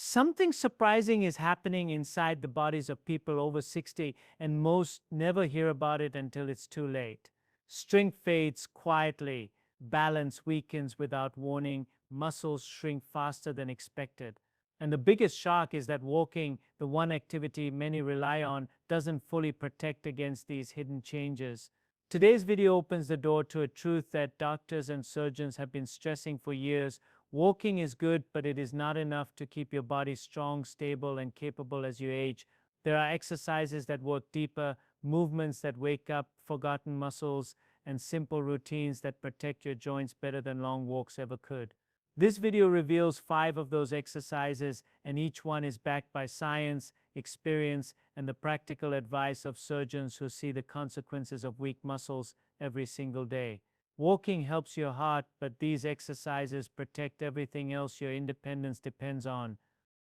Something surprising is happening inside the bodies of people over 60, and most never hear about it until it's too late. Strength fades quietly, balance weakens without warning, muscles shrink faster than expected. And the biggest shock is that walking, the one activity many rely on, doesn't fully protect against these hidden changes. Today's video opens the door to a truth that doctors and surgeons have been stressing for years. Walking is good, but it is not enough to keep your body strong, stable, and capable as you age. There are exercises that work deeper, movements that wake up forgotten muscles, and simple routines that protect your joints better than long walks ever could. This video reveals 5 of those exercises, and each one is backed by science, experience, and the practical advice of surgeons who see the consequences of weak muscles every single day. Walking helps your heart, but these exercises protect everything else your independence depends on.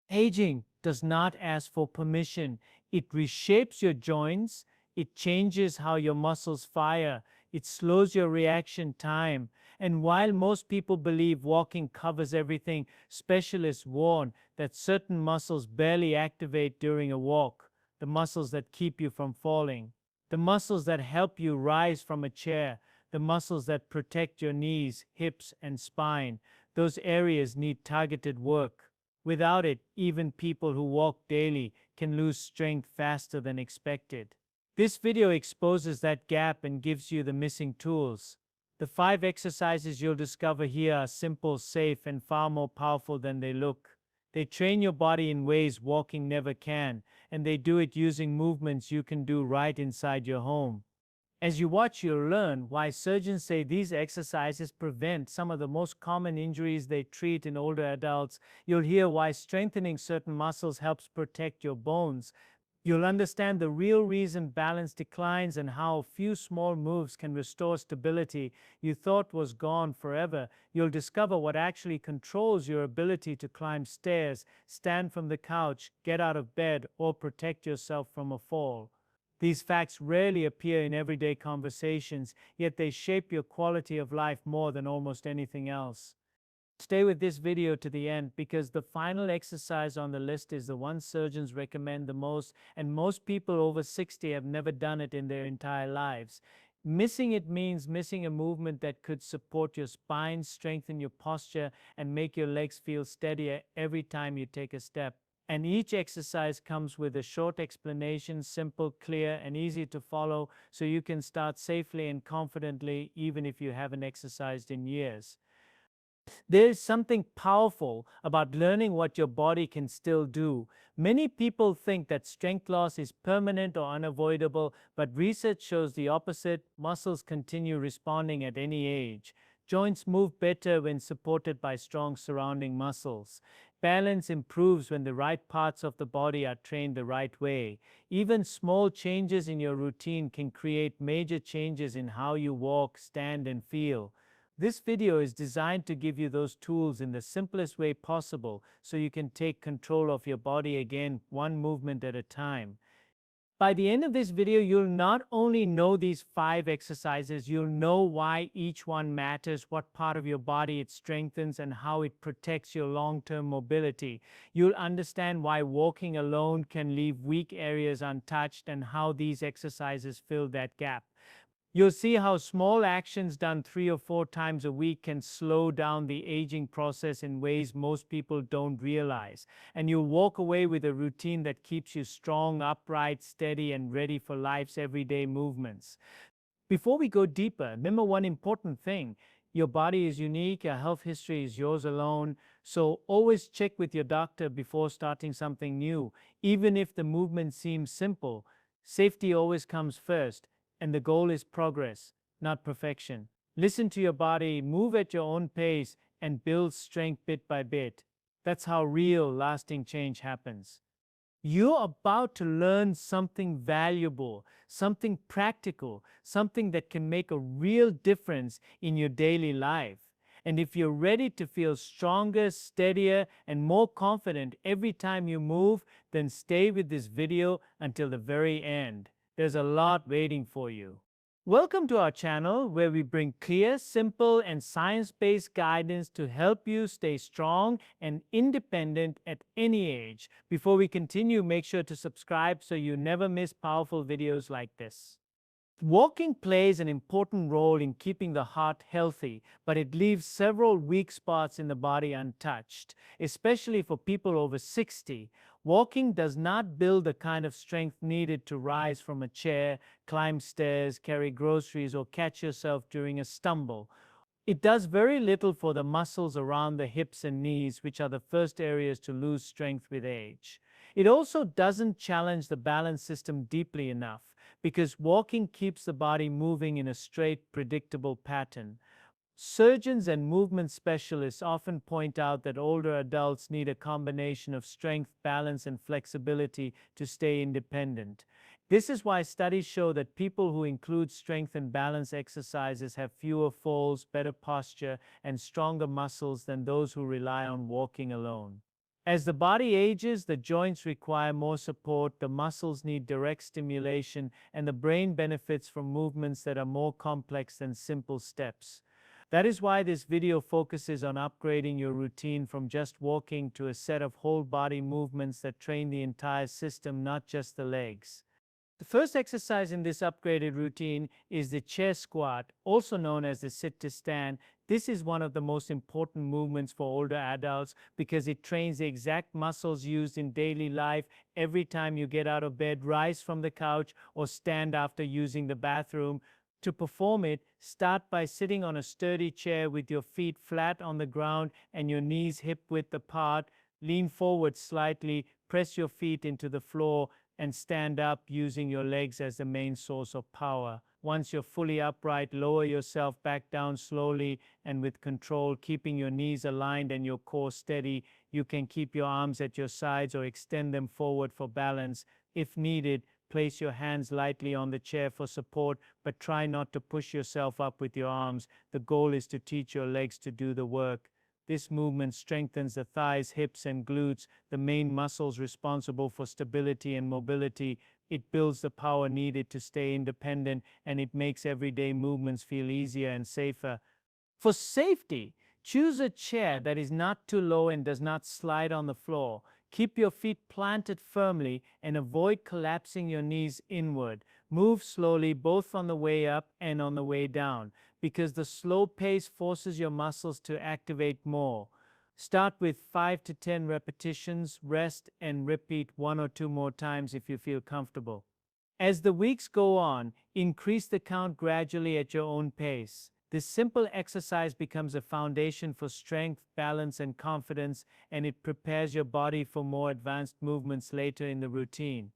Aging does not ask for permission. It reshapes your joints, it changes how your muscles fire, it slows your reaction time. And while most people believe walking covers everything, specialists warn that certain muscles barely activate during a walk. The muscles that keep you from falling, the muscles that help you rise from a chair, the muscles that protect your knees, hips, and spine. Those areas need targeted work. Without it, even people who walk daily can lose strength faster than expected. This video exposes that gap and gives you the missing tools. The 5 exercises you'll discover here are simple, safe, and far more powerful than they look. They train your body in ways walking never can, and they do it using movements you can do right inside your home. As you watch, you'll learn why surgeons say these exercises prevent some of the most common injuries they treat in older adults. You'll hear why strengthening certain muscles helps protect your bones. You'll understand the real reason balance declines and how a few small moves can restore stability you thought was gone forever. You'll discover what actually controls your ability to climb stairs, stand from the couch, get out of bed, or protect yourself from a fall. These facts rarely appear in everyday conversations, yet they shape your quality of life more than almost anything else. Stay with this video to the end because the final exercise on the list is the one surgeons recommend the most, and most people over 60 have never done it in their entire lives. Missing it means missing a movement that could support your spine, strengthen your posture, and make your legs feel steadier every time you take a step. And each exercise comes with a short explanation, simple, clear, and easy to follow, so you can start safely and confidently even if you haven't exercised in years. There is something powerful about learning what your body can still do. Many people think that strength loss is permanent or unavoidable, but research shows the opposite. Muscles continue responding at any age. Joints move better when supported by strong surrounding muscles. Balance improves when the right parts of the body are trained the right way. Even small changes in your routine can create major changes in how you walk, stand, and feel. This video is designed to give you those tools in the simplest way possible so you can take control of your body again, one movement at a time. By the end of this video, you'll not only know these 5 exercises, you'll know why each one matters, what part of your body it strengthens, and how it protects your long-term mobility. You'll understand why walking alone can leave weak areas untouched and how these exercises fill that gap. You'll see how small actions done 3 or 4 times a week can slow down the aging process in ways most people don't realize. And you'll walk away with a routine that keeps you strong, upright, steady, and ready for life's everyday movements. Before we go deeper, remember one important thing. Your body is unique, your health history is yours alone, so always check with your doctor before starting something new. Even if the movement seems simple, safety always comes first. And the goal is progress, not perfection. Listen to your body, move at your own pace, and build strength bit by bit. That's how real, lasting change happens. You're about to learn something valuable, something practical, something that can make a real difference in your daily life. And if you're ready to feel stronger, steadier, and more confident every time you move, then stay with this video until the very end. There's a lot waiting for you. Welcome to our channel where we bring clear, simple, and science based guidance to help you stay strong and independent at any age. Before we continue, make sure to subscribe so you never miss powerful videos like this. Walking plays an important role in keeping the heart healthy, but it leaves several weak spots in the body untouched, especially for people over 60. Walking does not build the kind of strength needed to rise from a chair, climb stairs, carry groceries, or catch yourself during a stumble. It does very little for the muscles around the hips and knees, which are the first areas to lose strength with age. It also doesn't challenge the balance system deeply enough because walking keeps the body moving in a straight, predictable pattern. Surgeons and movement specialists often point out that older adults need a combination of strength, balance, and flexibility to stay independent. This is why studies show that people who include strength and balance exercises have fewer falls, better posture, and stronger muscles than those who rely on walking alone. As the body ages, the joints require more support, the muscles need direct stimulation, and the brain benefits from movements that are more complex than simple steps. That is why this video focuses on upgrading your routine from just walking to a set of whole body movements that train the entire system, not just the legs. The first exercise in this upgraded routine is the chair squat, also known as the sit to stand. This is one of the most important movements for older adults because it trains the exact muscles used in daily life every time you get out of bed, rise from the couch, or stand after using the bathroom. To perform it, start by sitting on a sturdy chair with your feet flat on the ground and your knees hip width apart. Lean forward slightly, press your feet into the floor, and stand up using your legs as the main source of power. Once you're fully upright, lower yourself back down slowly and with control, keeping your knees aligned and your core steady. You can keep your arms at your sides or extend them forward for balance. If needed, place your hands lightly on the chair for support, but try not to push yourself up with your arms. The goal is to teach your legs to do the work. This movement strengthens the thighs, hips, and glutes, the main muscles responsible for stability and mobility. It builds the power needed to stay independent, and it makes everyday movements feel easier and safer. For safety, choose a chair that is not too low and does not slide on the floor. Keep your feet planted firmly and avoid collapsing your knees inward. Move slowly both on the way up and on the way down, because the slow pace forces your muscles to activate more. Start with 5 to 10 repetitions, rest, and repeat 1 or 2 more times if you feel comfortable. As the weeks go on, increase the count gradually at your own pace. This simple exercise becomes a foundation for strength, balance, and confidence, and it prepares your body for more advanced movements later in the routine.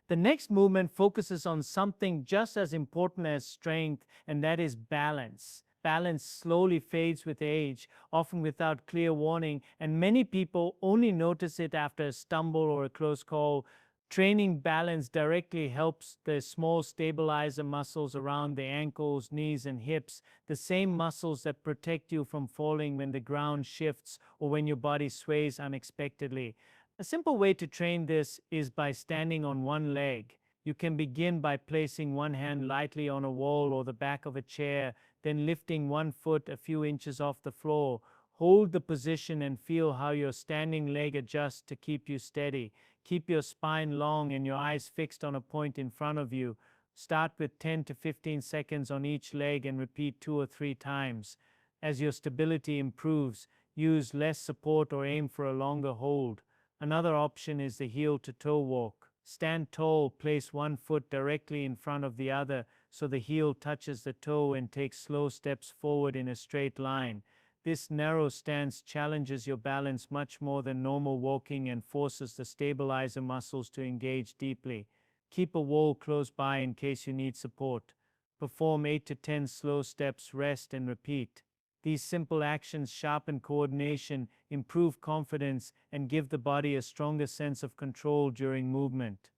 The next movement focuses on something just as important as strength, and that is balance. Balance slowly fades with age, often without clear warning, and many people only notice it after a stumble or a close call. Training balance directly helps the small stabilizer muscles around the ankles, knees, and hips, the same muscles that protect you from falling when the ground shifts or when your body sways unexpectedly. A simple way to train this is by standing on one leg. You can begin by placing one hand lightly on a wall or the back of a chair, then lifting one foot a few inches off the floor. Hold the position and feel how your standing leg adjusts to keep you steady. Keep your spine long and your eyes fixed on a point in front of you. Start with 10 to 15 seconds on each leg and repeat 2 or 3 times. As your stability improves, use less support or aim for a longer hold. Another option is the heel to toe walk. Stand tall, place one foot directly in front of the other so the heel touches the toe, and take slow steps forward in a straight line. This narrow stance challenges your balance much more than normal walking and forces the stabilizer muscles to engage deeply. Keep a wall close by in case you need support. Perform 8 to 10 slow steps, rest, and repeat. These simple actions sharpen coordination, improve confidence, and give the body a stronger sense of control during movement.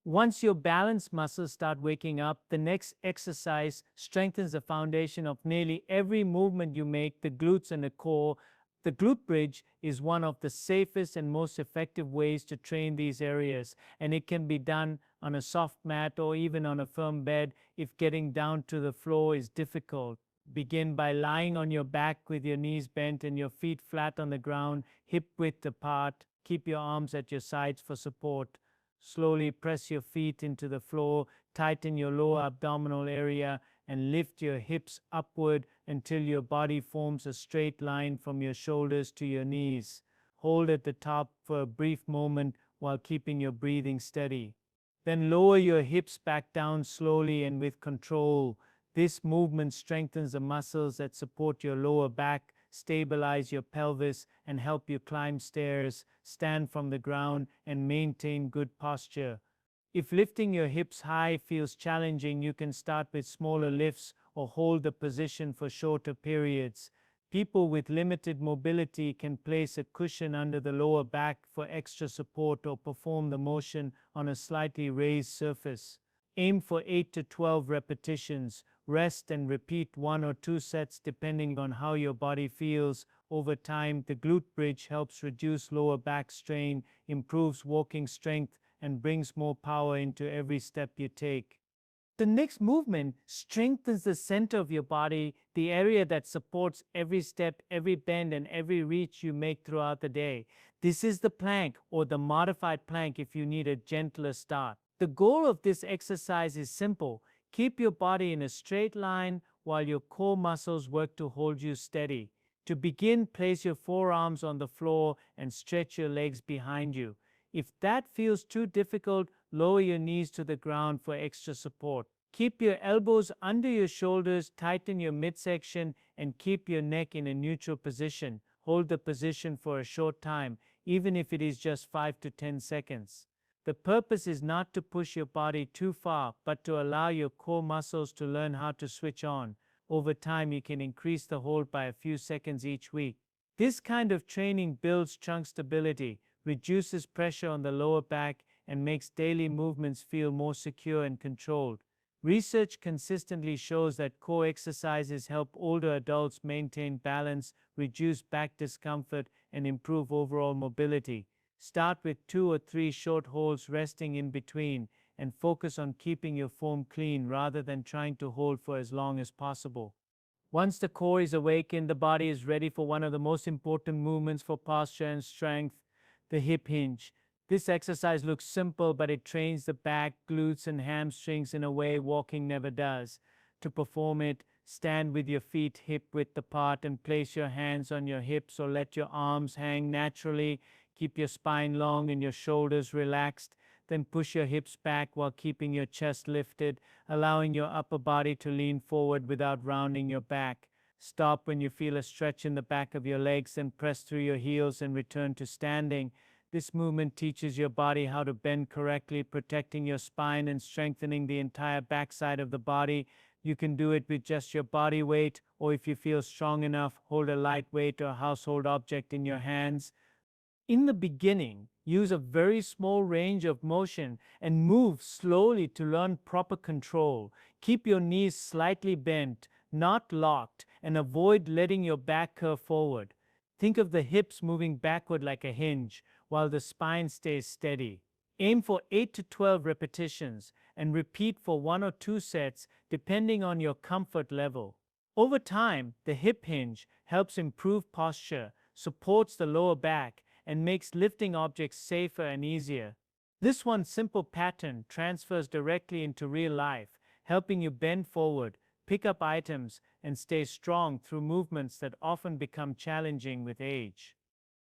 Once your balance muscles start waking up, the next exercise strengthens the foundation of nearly every movement you make, the glutes and the core. The glute bridge is one of the safest and most effective ways to train these areas, and it can be done on a soft mat, or even on a firm bed if getting down to the floor is difficult. Begin by lying on your back with your knees bent and your feet flat on the ground, hip width apart. Keep your arms at your sides for support. Slowly press your feet into the floor, tighten your lower abdominal area, and lift your hips upward until your body forms a straight line from your shoulders to your knees. Hold at the top for a brief moment while keeping your breathing steady. Then lower your hips back down slowly and with control. This movement strengthens the muscles that support your lower back, stabilize your pelvis, and help you climb stairs, stand from the ground, and maintain good posture. If lifting your hips high feels challenging, you can start with smaller lifts or hold the position for shorter periods. People with limited mobility can place a cushion under the lower back for extra support or perform the motion on a slightly raised surface. Aim for 8 to 12 repetitions. Rest and repeat 1 or 2 sets depending on how your body feels. Over time, the glute bridge helps reduce lower back strain, improves walking strength, and brings more power into every step you take. The next movement strengthens the center of your body, the area that supports every step, every bend, and every reach you make throughout the day. This is the plank, or the modified plank if you need a gentler start. The goal of this exercise is simple. Keep your body in a straight line while your core muscles work to hold you steady. To begin, place your forearms on the floor and stretch your legs behind you. If that feels too difficult, lower your knees to the ground for extra support. Keep your elbows under your shoulders, tighten your midsection, and keep your neck in a neutral position. Hold the position for a short time, even if it is just 5 to 10 seconds. The purpose is not to push your body too far, but to allow your core muscles to learn how to switch on. Over time, you can increase the hold by a few seconds each week. This kind of training builds trunk stability, reduces pressure on the lower back, and makes daily movements feel more secure and controlled. Research consistently shows that core exercises help older adults maintain balance, reduce back discomfort, and improve overall mobility. Start with 2 or 3 short holds resting in between, and focus on keeping your form clean rather than trying to hold for as long as possible. Once the core is awakened, the body is ready for one of the most important movements for posture and strength, the hip hinge. This exercise looks simple, but it trains the back, glutes, and hamstrings in a way walking never does. To perform it, stand with your feet hip width apart and place your hands on your hips or let your arms hang naturally. Keep your spine long and your shoulders relaxed. Then push your hips back while keeping your chest lifted, allowing your upper body to lean forward without rounding your back. Stop when you feel a stretch in the back of your legs, then press through your heels and return to standing. This movement teaches your body how to bend correctly, protecting your spine and strengthening the entire backside of the body. You can do it with just your body weight, or if you feel strong enough, hold a light weight or household object in your hands. In the beginning, use a very small range of motion and move slowly to learn proper control. Keep your knees slightly bent, not locked, and avoid letting your back curve forward. Think of the hips moving backward like a hinge, while the spine stays steady. Aim for 8 to 12 repetitions and repeat for 1 or 2 sets depending on your comfort level. Over time, the hip hinge helps improve posture, supports the lower back, and makes lifting objects safer and easier. This one simple pattern transfers directly into real life, helping you bend forward, pick up items, and stay strong through movements that often become challenging with age.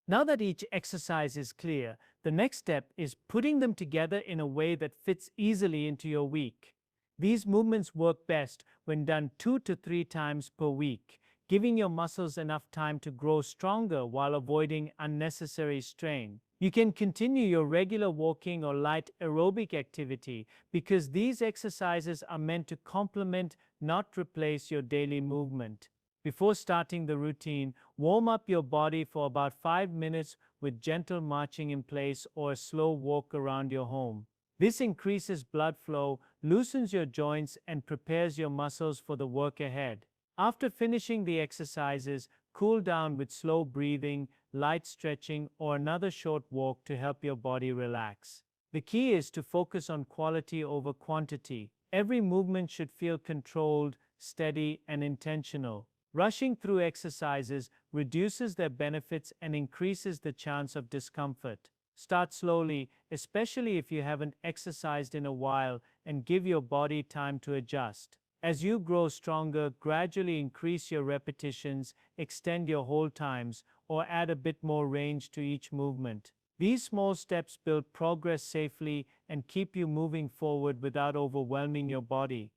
Now that each exercise is clear, the next step is putting them together in a way that fits easily into your week. These movements work best when done 2 to 3 times per week, giving your muscles enough time to grow stronger while avoiding unnecessary strain. You can continue your regular walking or light aerobic activity because these exercises are meant to complement, not replace your daily movement. Before starting the routine, warm up your body for about 5 minutes with gentle marching in place or a slow walk around your home. This increases blood flow, loosens your joints, and prepares your muscles for the work ahead. After finishing the exercises, cool down with slow breathing, light stretching, or another short walk to help your body relax. The key is to focus on quality over quantity. Every movement should feel controlled, steady, and intentional. Rushing through exercises reduces their benefits and increases the chance of discomfort. Start slowly, especially if you haven't exercised in a while, and give your body time to adjust. As you grow stronger, gradually increase your repetitions, extend your hold times, or add a bit more range to each movement. These small steps build progress safely and keep you moving forward without overwhelming your body.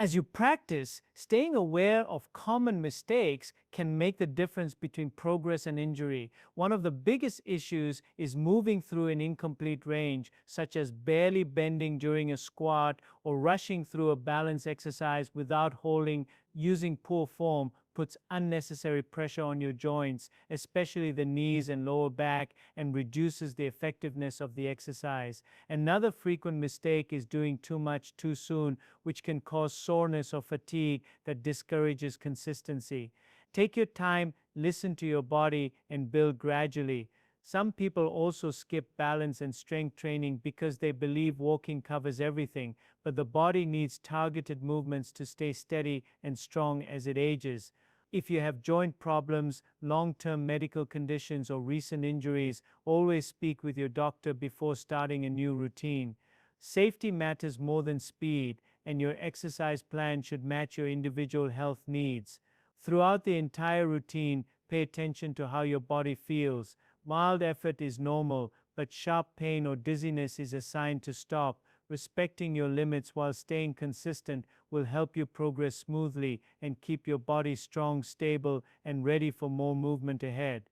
As you practice, staying aware of common mistakes can make the difference between progress and injury. One of the biggest issues is moving through an incomplete range, such as barely bending during a squat or rushing through a balance exercise without holding. Using poor form puts unnecessary pressure on your joints, especially the knees and lower back, and reduces the effectiveness of the exercise. Another frequent mistake is doing too much too soon, which can cause soreness or fatigue that discourages consistency. Take your time, listen to your body, and build gradually. Some people also skip balance and strength training because they believe walking covers everything, but the body needs targeted movements to stay steady and strong as it ages. If you have joint problems, long-term medical conditions, or recent injuries, always speak with your doctor before starting a new routine. Safety matters more than speed, and your exercise plan should match your individual health needs. Throughout the entire routine, pay attention to how your body feels. Mild effort is normal, but sharp pain or dizziness is a sign to stop. Respecting your limits while staying consistent will help you progress smoothly and keep your body strong, stable, and ready for more movement ahead.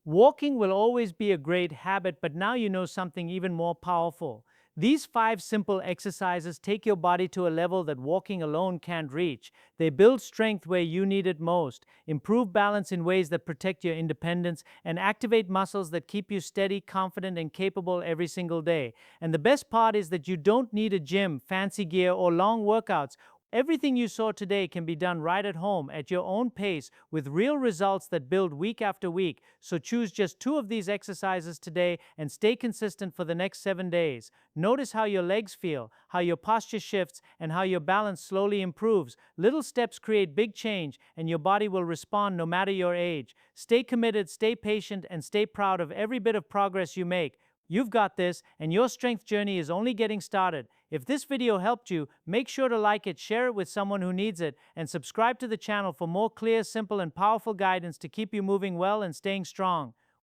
Walking will always be a great habit, but now you know something even more powerful. These 5 simple exercises take your body to a level that walking alone can't reach. They build strength where you need it most, improve balance in ways that protect your independence, and activate muscles that keep you steady, confident, and capable every single day. And the best part is that you don't need a gym, fancy gear, or long workouts. Everything you saw today can be done right at home at your own pace with real results that build week after week. So choose just 2 of these exercises today and stay consistent for the next 7 days. Notice how your legs feel, how your posture shifts, and how your balance slowly improves. Little steps create big change, and your body will respond no matter your age. Stay committed, stay patient, and stay proud of every bit of progress you make. You've got this, and your strength journey is only getting started. If this video helped you, make sure to like it, share it with someone who needs it, and subscribe to the channel for more clear, simple, and powerful guidance to keep you moving well and staying strong.